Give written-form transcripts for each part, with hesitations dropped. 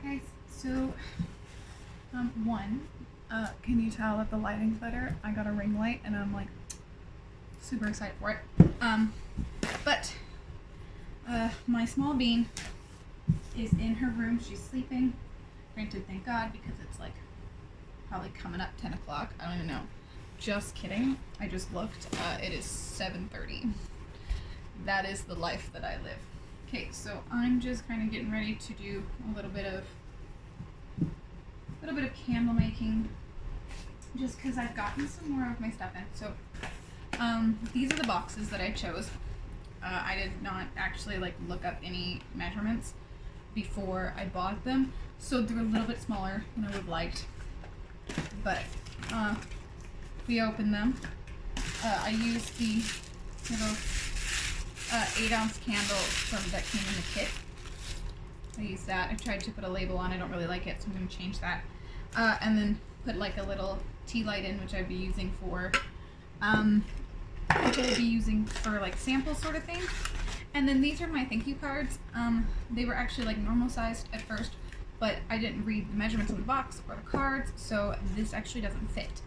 Guys, so can you tell that the lighting's better? I got a ring light and I'm like super excited for it. But my small bean is in her room. She's sleeping. Granted, thank God, because it's like probably coming up 10 o'clock. I don't even know. Just kidding. I just looked. It is 7:30. That is the life that I live. Okay, so I'm just kind of getting ready to do a little bit of candle making, just because I've gotten some more of my stuff in. So these are the boxes that I chose. I did not actually look up any measurements before I bought them, so they're a little bit smaller than I would have liked. But we opened them. I used the little 8-ounce candle that came in the kit. I used that. I tried to put a label on. I don't really like it, so I'm going to change that. And then put like a little tea light in, which I'd be using for like sample sort of thing. And then these are my thank you cards. They were actually like normal sized at first, but I didn't read the measurements on the box or the cards, so this actually doesn't fit.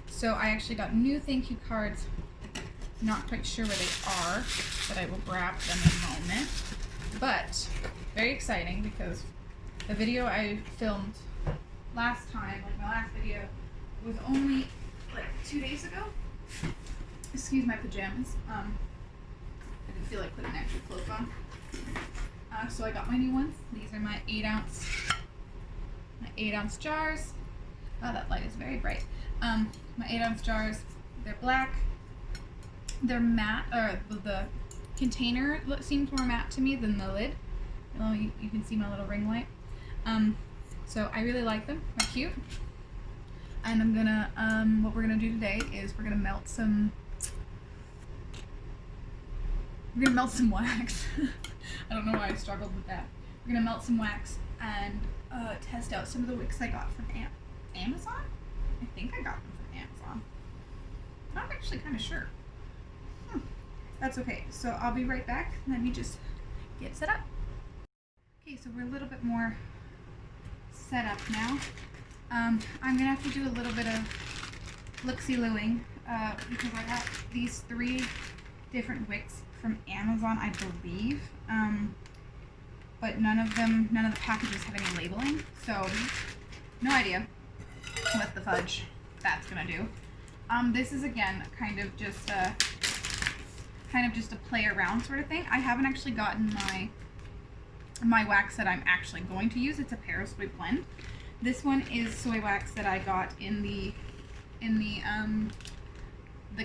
So I actually got new thank you cards. Not quite sure where they are, but I will grab them in a moment. But very exciting, because the video I filmed last time, like my last video, was only like 2 days ago. Excuse my pajamas. I didn't feel like putting an extra cloak on. So I got my new ones. These are my 8-ounce jars. Oh, that light is very bright. My 8-ounce jars. They're black. They're matte, or the container seems more matte to me than the lid. Oh, you can see my little ring light. So I really like them. They're cute. And I'm gonna, what we're gonna do today is we're gonna melt some wax. I don't know why I struggled with that. We're gonna melt some wax and test out some of the wicks I got from Amazon. I think I got them from Amazon. I'm not actually kind of sure. That's okay. So I'll be right back. Let me just get set up. Okay, so we're a little bit more set up now. I'm gonna have to do a little bit of look-see-looing because I got these 3 different wicks from Amazon, I believe. But none of the packages have any labeling, so no idea what the fudge that's gonna do. This is again kind of just a play around sort of thing. I haven't actually gotten my wax that I'm actually going to use. It's a Periscope blend. This one is soy wax that I got in the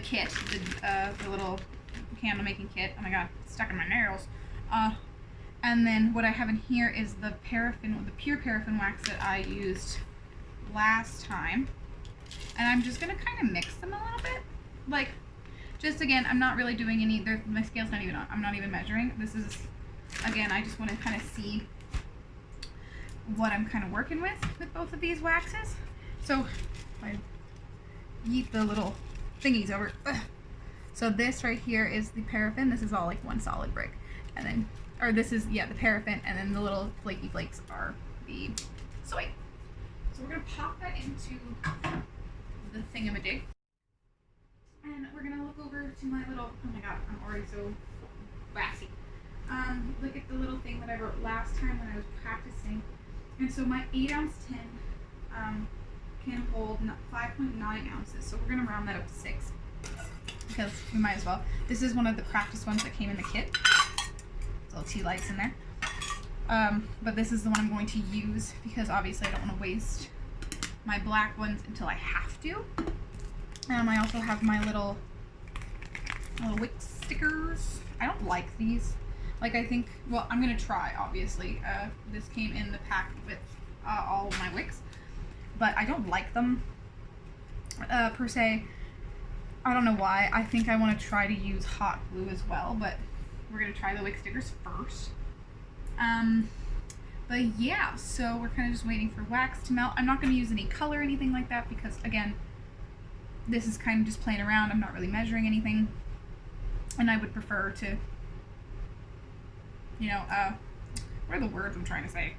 kit, the little candle making kit. Oh my god, it's stuck in my nails. And then what I have in here is the pure paraffin wax that I used last time. And I'm just gonna kind of mix them a little bit. Like, just again, I'm not really doing any, my scale's not even on, I'm not even measuring. This is, again, I just want to kind of see what I'm kind of working with both of these waxes. So, I yeet the little thingies over. Ugh. So this right here is the paraffin. This is all like one solid brick. And then, or this is, yeah, the paraffin, and then the little flaky flakes are the soy. So we're going to pop that into the thingamadig. And we're gonna look over to my little, oh my god, I'm already so waxy. Look at the little thing that I wrote last time when I was practicing. And so my 8-ounce tin can hold 5.9 ounces. So we're gonna round that up to 6, because we might as well. This is one of the practice ones that came in the kit. Little tea lights in there. But this is the one I'm going to use, because obviously I don't want to waste my black ones until I have to. I also have my little wick stickers. I don't like these. Like, I think, well, I'm going to try, obviously. This came in the pack with all of my wicks. But I don't like them, per se. I don't know why. I think I want to try to use hot glue as well, but we're going to try the wick stickers first. But yeah, so we're kind of just waiting for wax to melt. I'm not going to use any color or anything like that because, again, this is kind of just playing around. I'm not really measuring anything. And I would prefer to, you know, what are the words I'm trying to say?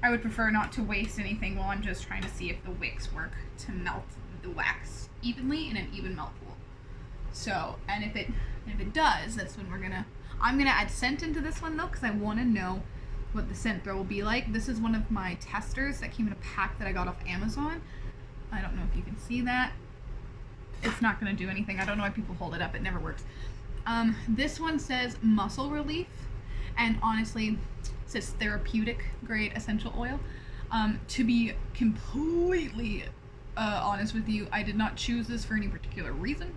I would prefer not to waste anything while I'm just trying to see if the wicks work to melt the wax evenly in an even melt pool. So, and if it does, that's when I'm gonna add scent into this one though, because I want to know what the scent throw will be like. This is one of my testers that came in a pack that I got off Amazon. I don't know if you can see that. It's not gonna do anything. I don't know why people hold it up. It never works. This one says muscle relief, and honestly, it says therapeutic grade essential oil. To be completely honest with you, I did not choose this for any particular reason.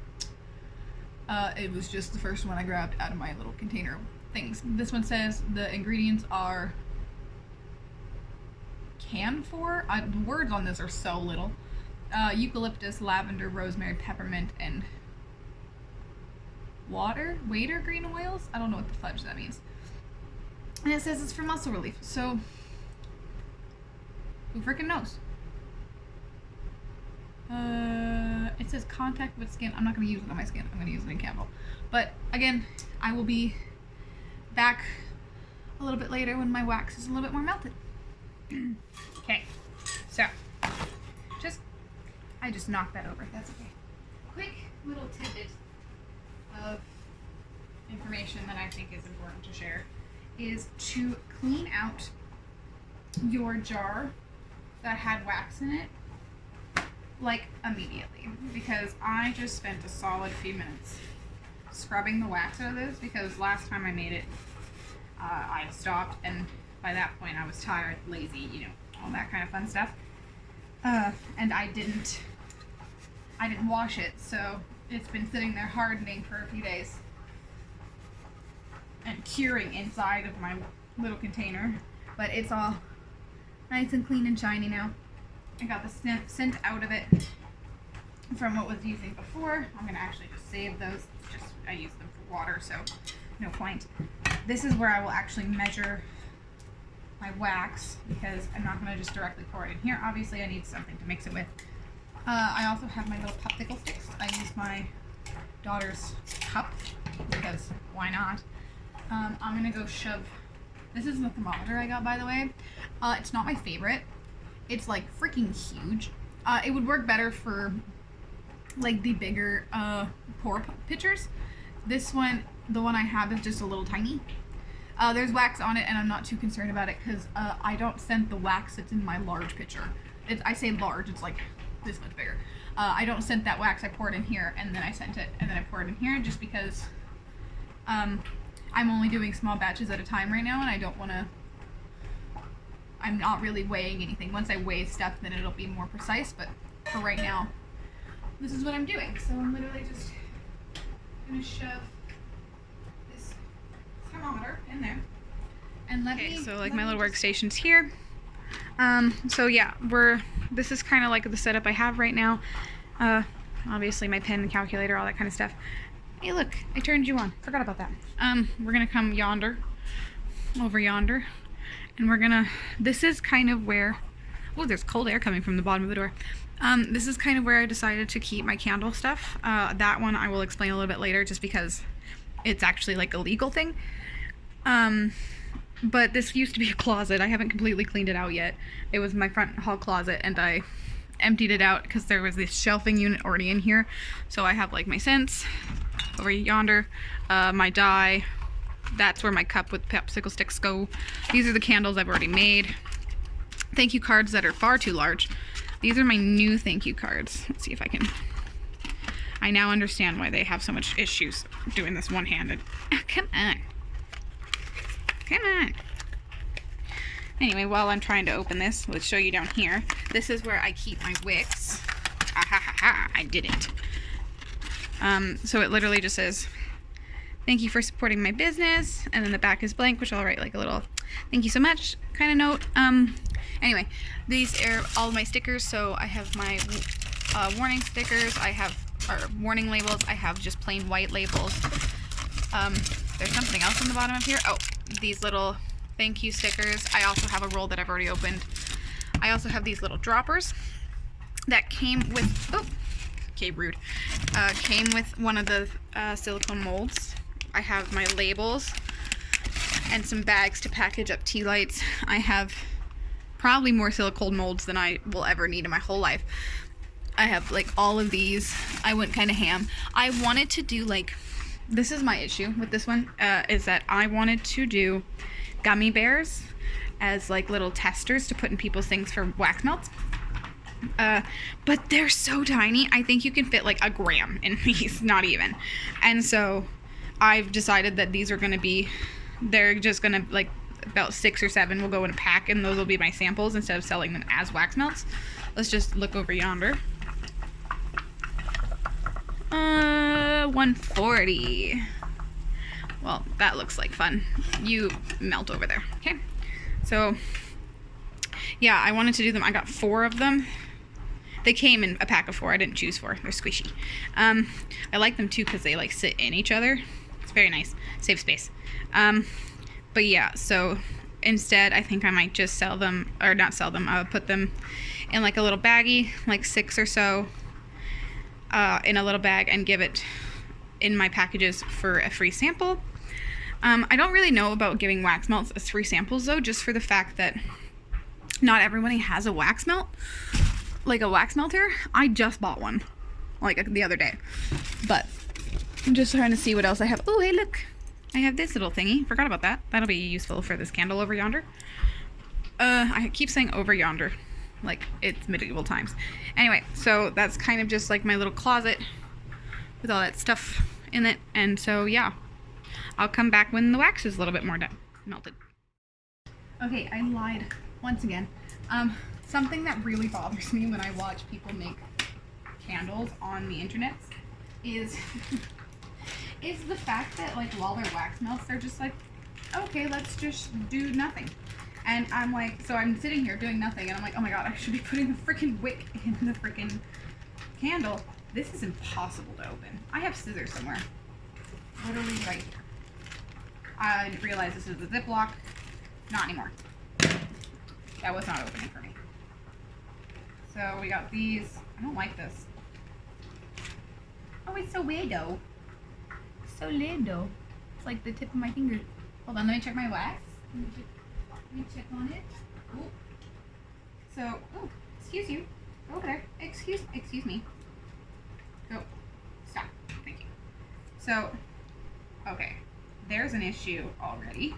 It was just the first one I grabbed out of my little container of things. This one says the ingredients are camphor. The words on this are so little. Eucalyptus, lavender, rosemary, peppermint, and water green oils. I don't know what the fudge that means. And it says it's for muscle relief. So who freaking knows? It says contact with skin. I'm not going to use it on my skin. I'm going to use it in candle. But again, I will be back a little bit later when my wax is a little bit more melted. Okay, so I just knocked that over. That's okay. Quick little tidbit of information that I think is important to share is to clean out your jar that had wax in it, like, immediately, because I just spent a solid few minutes scrubbing the wax out of this, because last time I made it, I stopped, and by that point I was tired, lazy, you know, all that kind of fun stuff. And I didn't wash it, so it's been sitting there hardening for a few days and curing inside of my little container, but it's all nice and clean and shiny now. I got the scent out of it from what was using before. I'm gonna actually just save those. I use them for water, so no point. This is where I will actually measure my wax, because I'm not gonna just directly pour it in here. Obviously I need something to mix it with. I also have my little popsicle sticks. I use my daughter's cup, because why not? I'm gonna go shove, this is the thermometer I got, by the way. It's not my favorite. It's like freaking huge. It would work better for like the bigger pour pitchers. This one, the one I have, is just a little tiny. There's wax on it, and I'm not too concerned about it because I don't scent the wax that's in my large pitcher. I say large, it's like this much bigger. I don't scent that wax. I pour it in here, and then I scent it, and then I pour it in here, just because I'm only doing small batches at a time right now, and I don't want to, I'm not really weighing anything. Once I weigh stuff, then it'll be more precise, but for right now, this is what I'm doing. So I'm literally just gonna shove this thermometer in there, and so like my little workstation's here. So yeah, this is kind of like the setup I have right now. Obviously my pen, calculator, all that kind of stuff. Hey look, I turned you on, forgot about that. We're gonna come over yonder, and this is kind of where, oh, there's cold air coming from the bottom of the door. This is kind of where I decided to keep my candle stuff. That one I will explain a little bit later, just because it's actually like a legal thing. But this used to be a closet. I haven't completely cleaned it out yet. It was my front hall closet, and I emptied it out because there was this shelving unit already in here. So I have like my scents over yonder, my dye. That's where my cup with popsicle sticks go. These are the candles I've already made. Thank you cards that are far too large. These are my new thank you cards. Let's see if I can. I now understand why they have so much issues doing this one-handed. Come on. Come on. Anyway, while I'm trying to open this, let's show you down here. This is where I keep my wicks. Ah ha ha ha, I did it. So it literally just says, thank you for supporting my business, and then the back is blank, which I'll write like a little thank you so much kind of note. Anyway, these are all my stickers. So I have my warning stickers, I have warning labels, I have just plain white labels. There's something else on the bottom of here. Oh, these little thank you stickers. I also have a roll that I've already opened. I also have these little droppers that came with, oh, okay, rude. Came with one of the silicone molds. I have my labels and some bags to package up tea lights. I have probably more silicone molds than I will ever need in my whole life. I have like all of these. I went kind of ham. I wanted to do like, this is my issue with this one, is that I wanted to do gummy bears as like little testers to put in people's things for wax melts. But they're so tiny. I think you can fit like a gram in these, not even. And so I've decided that these are going to be, they're just going to like about 6 or 7 will go in a pack, and those will be my samples instead of selling them as wax melts. Let's just look over yonder. 140. Well, that looks like fun. You melt over there. Okay. So yeah, I wanted to do them. I got 4 of them. They came in a pack of 4. I didn't choose 4. They're squishy. I like them too because they like sit in each other. It's very nice. Save space. But yeah, so instead I think I might just sell them, or not sell them. I would put them in like a little baggie, like 6 or so, in a little bag, and give it in my packages for a free sample. I don't really know about giving wax melts as free samples though, just for the fact that not everybody has a wax melt, like a wax melter. I just bought one like the other day, but I'm just trying to see what else I have. Oh, hey, look, I have this little thingy. Forgot about that. That'll be useful for this candle over yonder. I keep saying over yonder like it's medieval times. Anyway, so that's kind of just like my little closet with all that stuff in it. And so yeah, I'll come back when the wax is a little bit more melted. Okay, I lied once again. Something that really bothers me when I watch people make candles on the internet is is the fact that like while they're wax melts, they're just like, okay, let's just do nothing. And I'm like, so I'm sitting here doing nothing, and I'm like, oh my god, I should be putting the freaking wick in the freaking candle. This is impossible to open. I have scissors somewhere. Literally right here. I didn't realize this is a Ziploc. Not anymore. That was not opening for me. So we got these. I don't like this. Oh, it's so weird though. So little. It's like the tip of my finger. Hold on, let me check my wax. Let me check on it. Ooh. So, oh, excuse you. Go over there. Excuse me. Go. Stop. Thank you. So, okay. There's an issue already.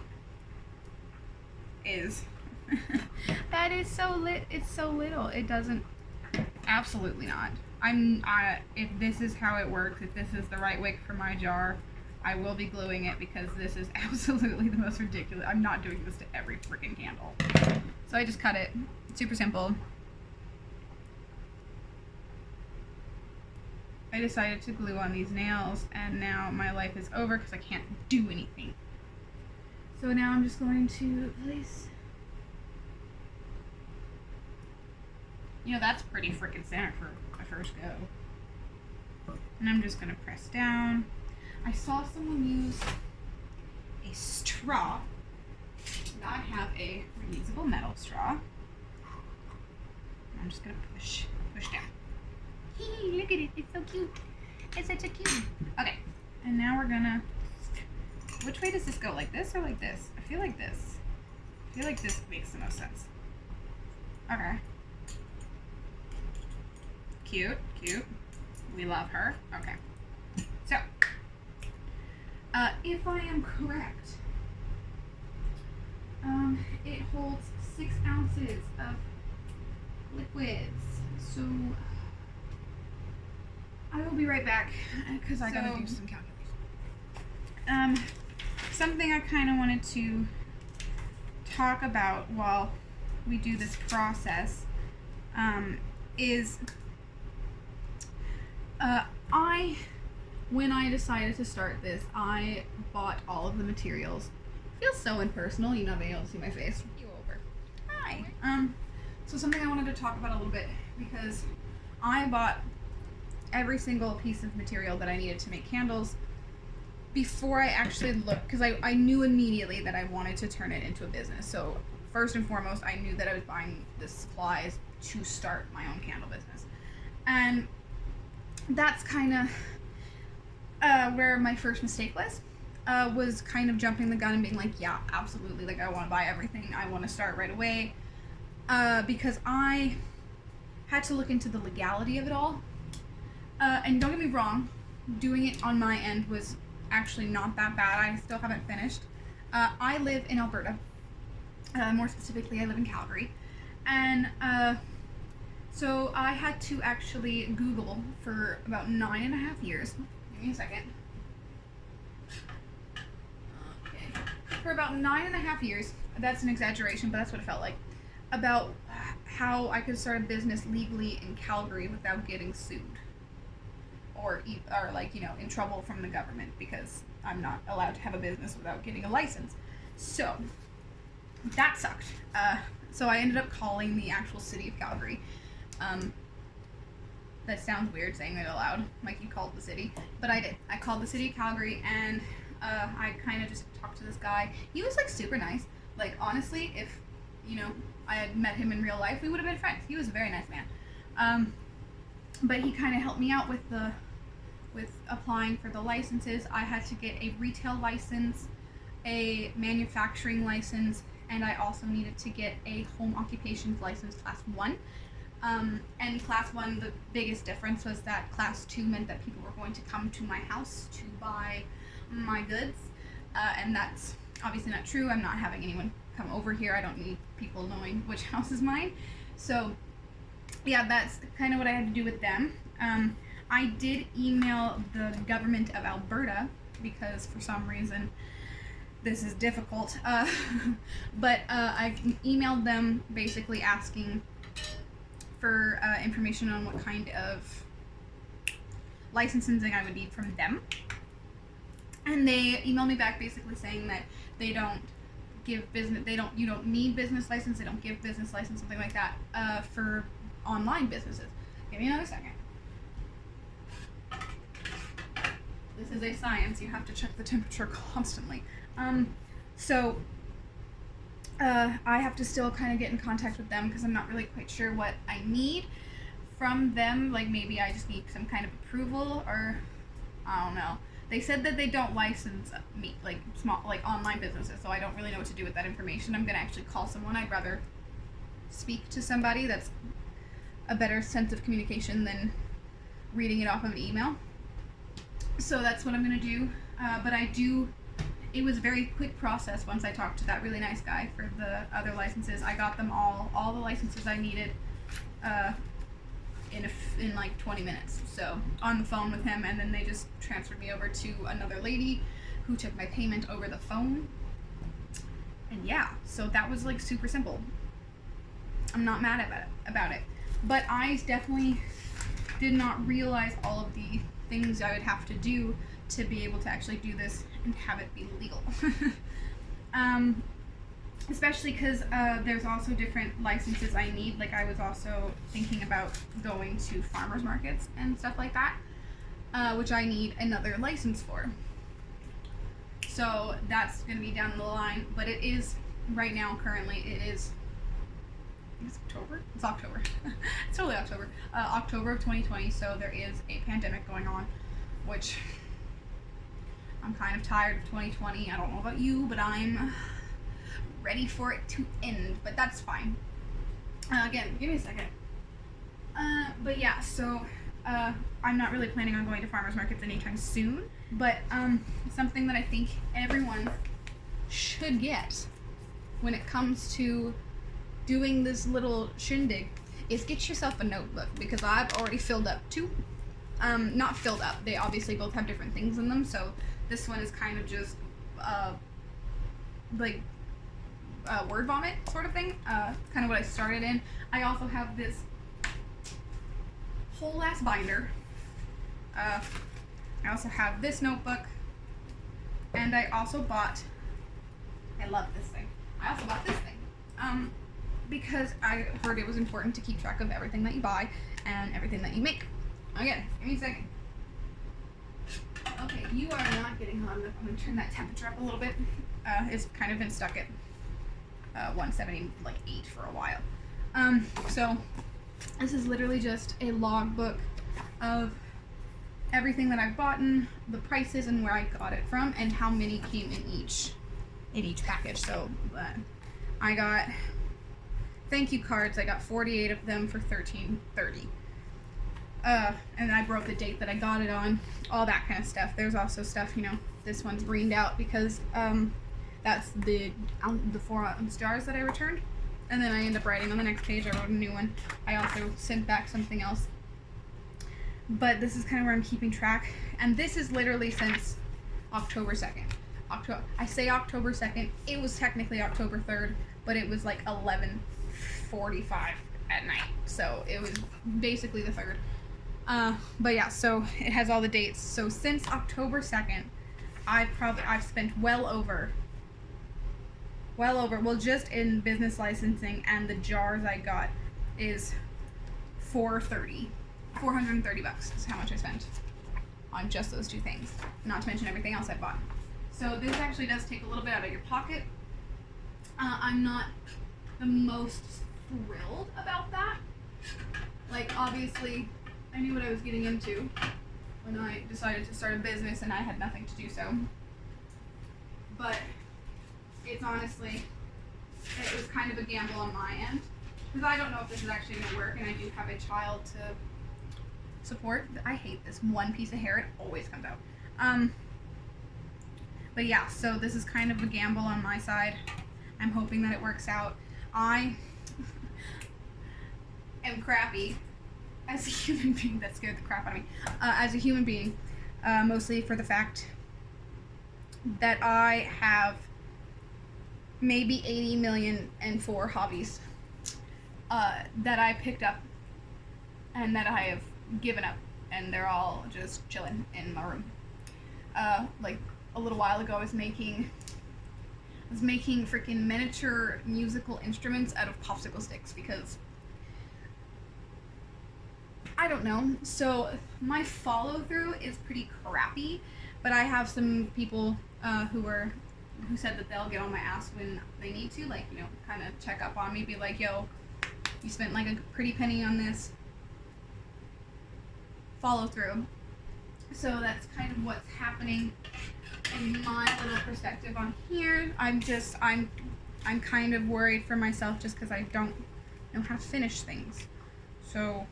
That is so lit. It's so little. It doesn't. Absolutely not. If this is how it works, if this is the right wick for my jar, I will be gluing it, because this is absolutely the most ridiculous. I'm not doing this to every freaking candle. So I just cut it. Super simple. I decided to glue on these nails, and now my life is over because I can't do anything. So now I'm just going to place. You know, that's pretty freaking center for a first go. And I'm just going to press down. I saw someone use a straw. And I have a reusable metal straw. I'm just going to push down. Look at it. It's so cute. It's such a cute. Okay. And now we're going to... Which way does this go? Like this or like this? I feel like this. I feel like this makes the most sense. Okay. Cute. We love her. Okay. So, if I am correct, it holds 6 ounces of liquids. So, I will be right back because I gotta do some calculations. Something I kind of wanted to talk about while we do this process is when I decided to start this, I bought all of the materials. It feels so impersonal, you not being able to see my face. You over. Hi. So something I wanted to talk about a little bit, because I bought every single piece of material that I needed to make candles before I actually looked, because I knew immediately that I wanted to turn it into a business. So first and foremost, I knew that I was buying the supplies to start my own candle business. And that's kind of where my first mistake was kind of jumping the gun and being like, yeah, absolutely, like I want to buy everything, I want to start right away. because I had to look into the legality of it all. And don't get me wrong, doing it on my end was actually not that bad. I still haven't finished. I live in Alberta. More specifically, I live in Calgary. And so I had to actually Google for about 9.5 years. Give me a second. Okay. For about 9.5 years, that's an exaggeration, but that's what it felt like, about how I could start a business legally in Calgary without getting sued. Or like, you know, in trouble from the government, because I'm not allowed to have a business without getting a license. So that sucked. So I ended up calling the actual city of Calgary. That sounds weird saying it aloud, like you called the city, but I did. I called the city of Calgary, and I kind of just talked to this guy. He was like super nice. Like, honestly, if, you know, I had met him in real life, we would have been friends. He was a very nice man. But he kind of helped me out with applying for the licenses. I had to get a retail license, a manufacturing license, and I also needed to get a home occupations license, class 1. And class 1, the biggest difference was that class 2 meant that people were going to come to my house to buy my goods, and that's obviously not true. I'm not having anyone come over here. I don't need people knowing which house is mine. So yeah, that's kind of what I had to do with them. I did email the government of Alberta, because for some reason this is difficult, but I emailed them basically asking for information on what kind of licensing I would need from them, and they emailed me back basically saying that they don't give business, you don't need business license, they don't give business license, something like that, for online businesses. Give me another second. This is a science. You have to check the temperature constantly. So I have to still kind of get in contact with them, because I'm not really quite sure what I need from them. Like, maybe I just need some kind of approval, or I don't know. They said that they don't license me, like small, like online businesses, so I don't really know what to do with that information. I'm gonna actually call someone. I'd rather speak to somebody. That's a better sense of communication than reading it off of an email. So that's what I'm gonna do. But it was a very quick process once I talked to that really nice guy for the other licenses. I got them all the licenses I needed in like 20 minutes. So on the phone with him, and then they just transferred me over to another lady who took my payment over the phone. And yeah, so that was like super simple. I'm not mad about it. But I definitely did not realize all of the things I would have to do to be able to actually do this and have it be legal. Especially because there's also different licenses I need. Like, I was also thinking about going to farmers markets and stuff like that, which I need another license for. So that's going to be down the line, but it is right now, currently, it's October? It's October. It's totally October. October of 2020, so there is a pandemic going on, which I'm kind of tired of 2020. I don't know about you, but I'm ready for it to end, but that's fine. Again, give me a second. But yeah, so I'm not really planning on going to farmers markets anytime soon, but something that I think everyone should get when it comes to doing this little shindig is get yourself a notebook, because I've already filled up 2. Not filled up, they obviously both have different things in them, so this one is kind of just like word vomit sort of thing, kind of what I started in. I also have this whole ass binder. I also have this notebook, and I also bought, I love this thing, I also bought this thing, because I heard it was important to keep track of everything that you buy and everything that you make. Again, give me a second. Okay, you are not getting hot enough. I'm going to turn that temperature up a little bit. It's kind of been stuck at 178 for a while. So this is literally just a logbook of everything that I've bought, the prices and where I got it from, and how many came in each package. So I got thank you cards. I got 48 of them for $13.30. And I wrote the date that I got it on, all that kind of stuff. There's also stuff, you know, this one's greened out because that's the 4-ounce jars that I returned. And then I end up writing on the next page, I wrote a new one. I also sent back something else. But this is kind of where I'm keeping track. And this is literally since October 2nd. I say October 2nd. It was technically October 3rd, but it was like 11:45 at night. So it was basically the 3rd. But yeah, so it has all the dates. So since October 2nd, I've spent well over, well, just in business licensing and the jars I got is $430 is how much I spent on just those two things, not to mention everything else I bought. So this actually does take a little bit out of your pocket. I'm not the most thrilled about that. Like, obviously, I knew what I was getting into when I decided to start a business and I had nothing to do so. But it's honestly, it was kind of a gamble on my end, because I don't know if this is actually going to work, and I do have a child to support. I hate this one piece of hair, it always comes out. But yeah, so this is kind of a gamble on my side. I'm hoping that it works out. I am crappy as a human being. That scared the crap out of me. As a human being, mostly for the fact that I have maybe 80 million and 4 hobbies that I picked up and that I have given up, and they're all just chilling in my room. Like a little while ago, I was making freaking miniature musical instruments out of popsicle sticks because I don't know. So my follow through is pretty crappy, but I have some people who said that they'll get on my ass when they need to, like, you know, kind of check up on me, be like, yo, you spent like a pretty penny on this. Follow through. So that's kind of what's happening in my little perspective on here. I'm kind of worried for myself just because I don't know how to finish things. So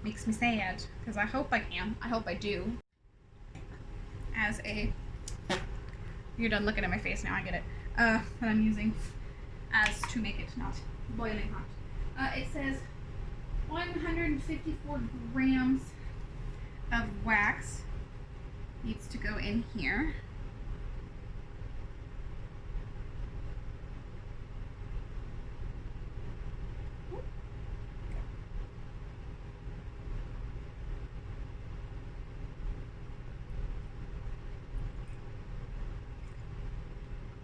makes me sad because I hope I can. I hope I do. You're done looking at my face now, I get it. That I'm using as to make it not boiling hot. It says 154 grams of wax needs to go in here.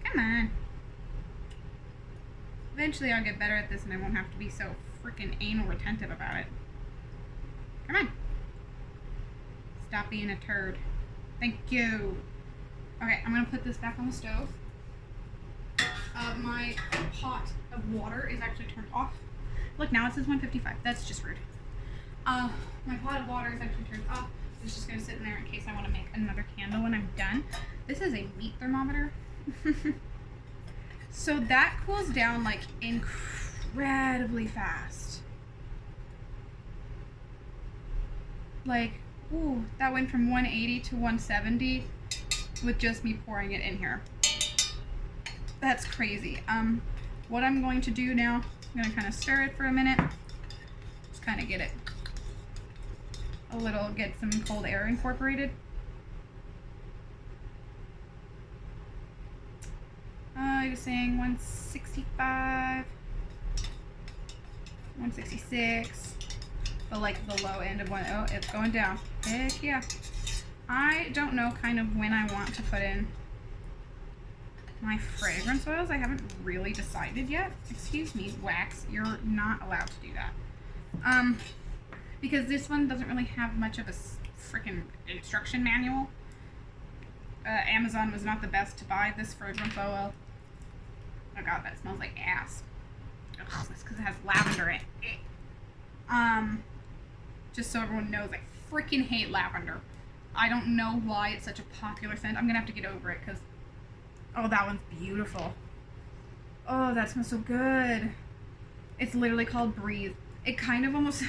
Come on. Eventually I'll get better at this and I won't have to be so freaking anal retentive about it. Come on. Stop being a turd. Thank you. Okay, I'm gonna put this back on the stove. My pot of water is actually turned off. Look, now it says 155. That's just rude. My pot of water is actually turned off. It's just gonna sit in there in case I want to make another candle when I'm done. This is a meat thermometer. So that cools down like incredibly fast. Like, ooh, that went from 180 to 170 with just me pouring it in here. That's crazy. What I'm going to do now, I'm gonna kind of stir it for a minute. Just kind of get it a little, get some cold air incorporated. I was saying 165, 166, but like the low end of one. Oh, it's going down. Heck yeah. I don't know kind of when I want to put in my fragrance oils. I haven't really decided yet. Excuse me, wax. You're not allowed to do that. Because this one doesn't really have much of a freaking instruction manual. Amazon was not the best to buy this fragrance oil. Oh god, that smells like ass. Ugh, that's because it has lavender in it. Just so everyone knows, I freaking hate lavender. I don't know why it's such a popular scent. I'm gonna have to get over it because, oh, that one's beautiful. Oh, that smells so good. It's literally called Breathe. It kind of almost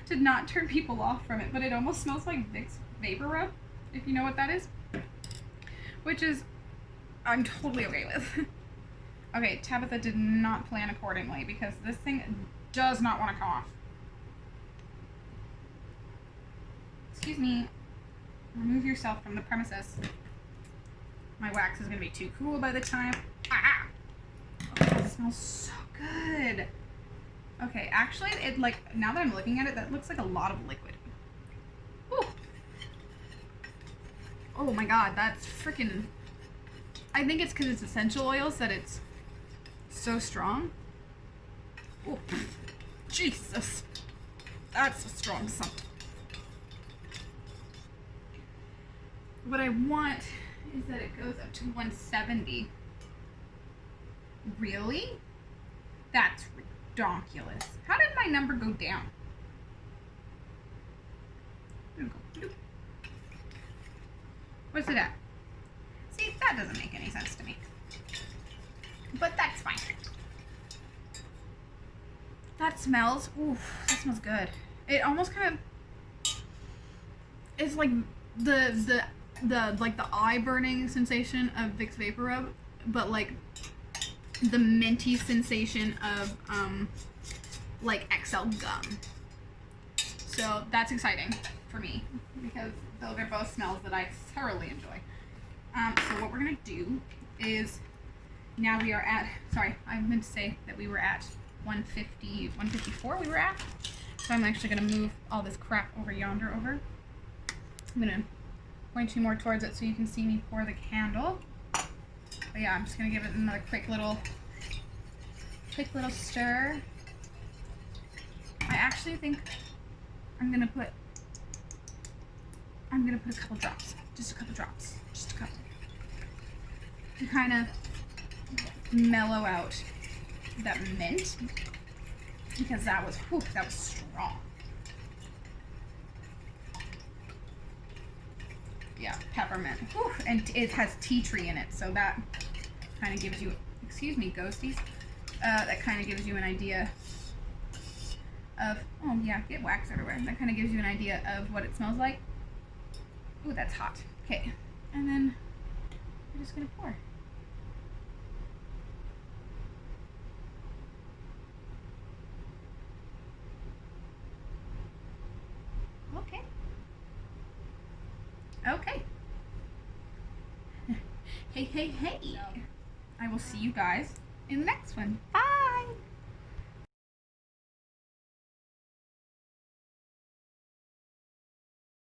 did not turn people off from it, but it almost smells like Vicks Vapor Rub, if you know what that is. Which is, I'm totally okay with. Okay, Tabitha did not plan accordingly because this thing does not want to come off. Excuse me. Remove yourself from the premises. My wax is going to be too cool by the time. Ah! Oh, it smells so good. Okay, actually, it like, now that I'm looking at it, that looks like a lot of liquid. Ooh. Oh my god, that's freaking... I think it's because it's essential oils that it's so strong. Oh, Jesus. That's a strong scent. What I want is that it goes up to 170. Really? That's ridiculous. How did my number go down? What's it at? See, that doesn't make any sense to me. But that's fine. That smells, ooh, that smells good. It almost kind of, it's like the eye burning sensation of Vicks Vapor Rub, but like the minty sensation of like XL gum. So that's exciting for me because those are both smells that I thoroughly enjoy. So what we're gonna do is, now we are at, sorry, I meant to say that we were at 150, 154 we were at. So I'm actually gonna move all this crap over yonder over. I'm gonna point you more towards it so you can see me pour the candle. But yeah, I'm just gonna give it another quick little stir. I actually think I'm gonna put a couple drops, just a couple drops, just a couple, to kind of mellow out that mint, because that was strong. Yeah, peppermint. Whew, and it has tea tree in it, so that kind of gives you, excuse me, ghosties, that kind of gives you an idea of, oh yeah, get wax everywhere. That kind of gives you an idea of what it smells like. Ooh, that's hot. Okay, and then we're just gonna pour. Okay. Okay. Hey, hey, hey. I will see you guys in the next one. Bye.